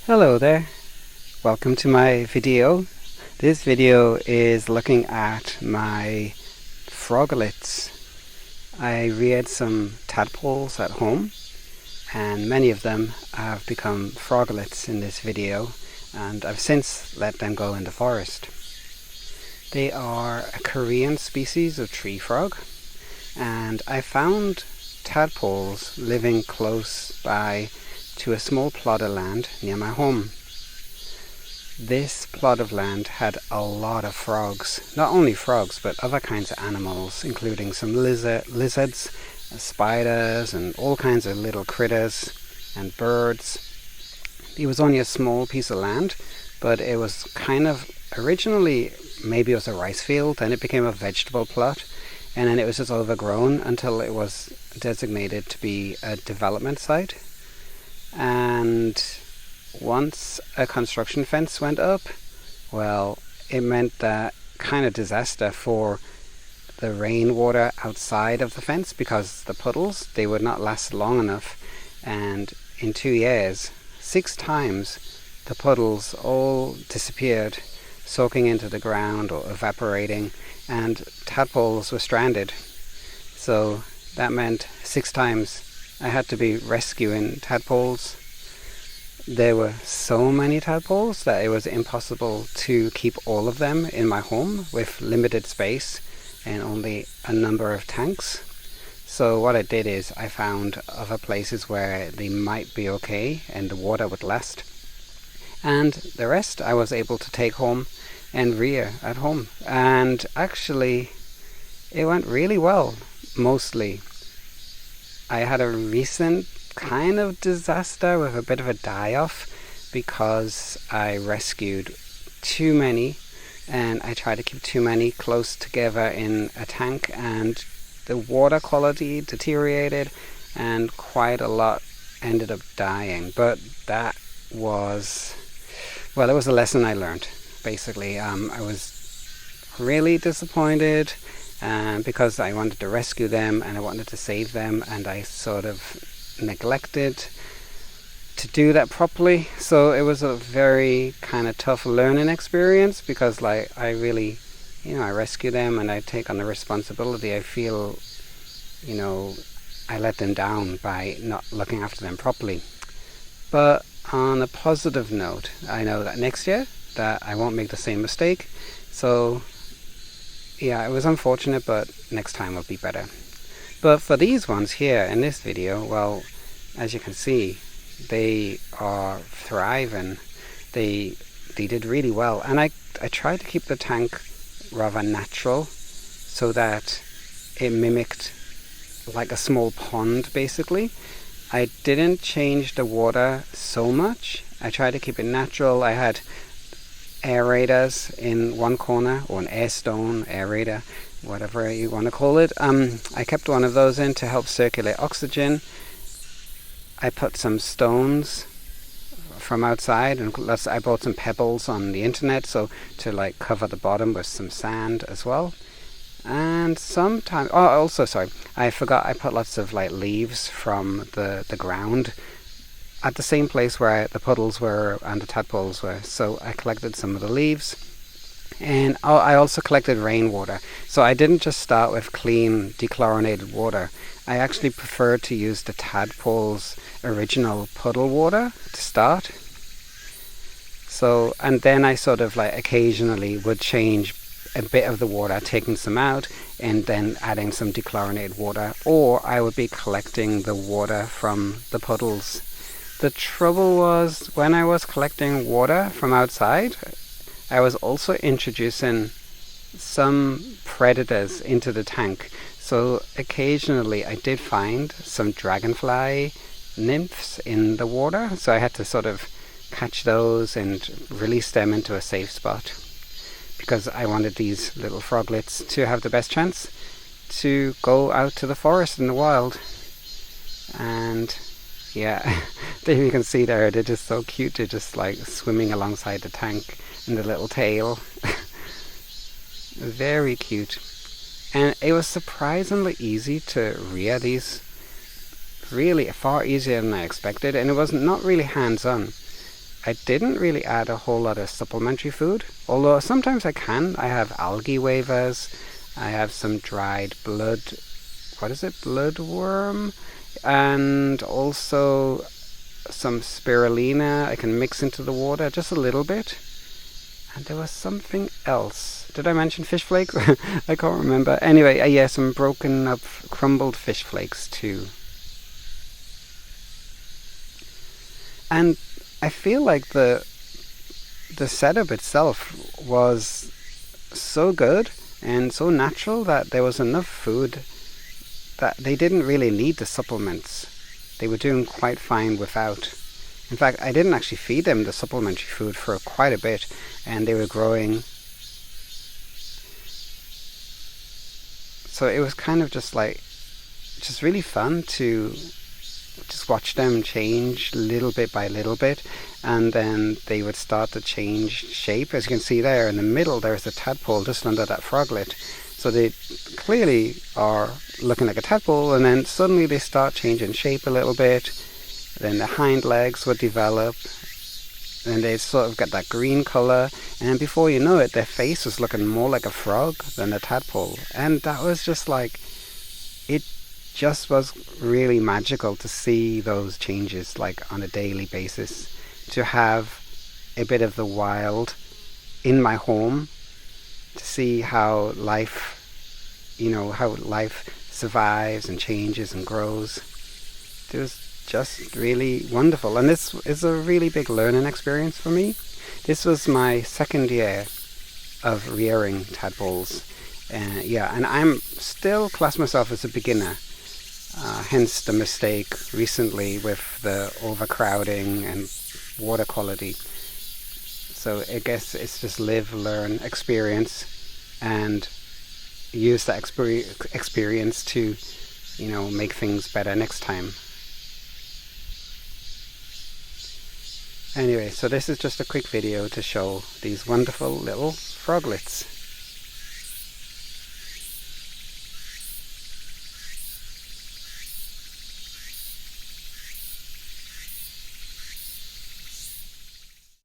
Hello there, welcome to my video. This video is looking at my froglets. I reared some tadpoles at home and many of them have become froglets in this video, and I've since let them go in the forest. They are a Korean species of tree frog, and I found tadpoles living close by to a small plot of land near my home. This plot of land had a lot of frogs, not only frogs but other kinds of animals, including some lizards, spiders and all kinds of little critters and birds. It was only a small piece of land, but it was kind of originally, maybe it was a rice field, then it became a vegetable plot, and then it was just overgrown until it was designated to be a development site. And once a construction fence went up, well, it meant that kind of disaster for the rainwater outside of the fence, because the puddles, they would not last long enough, and in 2 years 6 times the puddles all disappeared, soaking into the ground or evaporating, and tadpoles were stranded. So that meant 6 times I had to be rescuing tadpoles. There were so many tadpoles that it was impossible to keep all of them in my home with limited space and only a number of tanks. So what I did is I found other places where they might be okay and the water would last. And the rest I was able to take home and rear at home. And actually it went really well, mostly. I had a recent kind of disaster with a bit of a die-off because I rescued too many, and I tried to keep too many close together in a tank, and the water quality deteriorated and quite a lot ended up dying. But that was, well, it was a lesson I learned, basically. I was really disappointed because I wanted to rescue them and I wanted to save them, and I sort of neglected to do that properly. So it was a very kind of tough learning experience, because like I really, I rescue them and I take on the responsibility. I feel, I let them down by not looking after them properly. But on a positive note, I know that next year that I won't make the same mistake. So yeah, it was unfortunate, but next time will be better. But for these ones here in this video, well, as you can see, they are thriving. They did really well. And I tried to keep the tank rather natural so that it mimicked like a small pond, basically. I didn't change the water so much. I tried to keep it natural. I had aerators in one corner, or an air stone aerator, whatever you want to call it. I kept one of those in to help circulate oxygen. I put some stones from outside, and I bought some pebbles on the internet, so to like cover the bottom with some sand as well. And sometimes, I forgot, I put lots of like leaves from the ground at the same place where the puddles were and the tadpoles were. So I collected some of the leaves, and I also collected rainwater. So I didn't just start with clean dechlorinated water. I actually preferred to use the tadpoles' original puddle water to start. So, and then I sort of like occasionally would change a bit of the water, taking some out and then adding some dechlorinated water, or I would be collecting the water from the puddles. The trouble was, when I was collecting water from outside, I was also introducing some predators into the tank. So occasionally I did find some dragonfly nymphs in the water, so I had to sort of catch those and release them into a safe spot, because I wanted these little froglets to have the best chance to go out to the forest in the wild. And yeah, there you can see there, they're just so cute. They're just like swimming alongside the tank in the little tail. Very cute. And it was surprisingly easy to rear these, really far easier than I expected, and it was not really hands-on. I didn't really add a whole lot of supplementary food, although sometimes I can. I have algae waivers, I have some dried bloodworm, and also some spirulina I can mix into the water just a little bit. And there was something else. Did I mention fish flakes? I can't remember. Anyway, yeah, some broken up, crumbled fish flakes too. And I feel like the setup itself was so good and so natural that there was enough food that they didn't really need the supplements. They were doing quite fine without. In fact, I didn't actually feed them the supplementary food for quite a bit, and they were growing. So it was kind of just really fun to just watch them change little bit by little bit, and then they would start to change shape. As you can see there in the middle, there's a tadpole just under that froglet. So they clearly are looking like a tadpole, and then suddenly they start changing shape a little bit. Then the hind legs would develop, and they sort of get that green color, and before you know it, their face was looking more like a frog than a tadpole. And that was just like, it just was really magical to see those changes like on a daily basis, to have a bit of the wild in my home, to see how life survives and changes and grows. It was just really wonderful, and this is a really big learning experience for me. This was my second year of rearing tadpoles, and I'm still class myself as a beginner, hence the mistake recently with the overcrowding and water quality. So I guess it's just live, learn, experience, and use that experience to make things better next time. Anyway, so this is just a quick video to show these wonderful little froglets.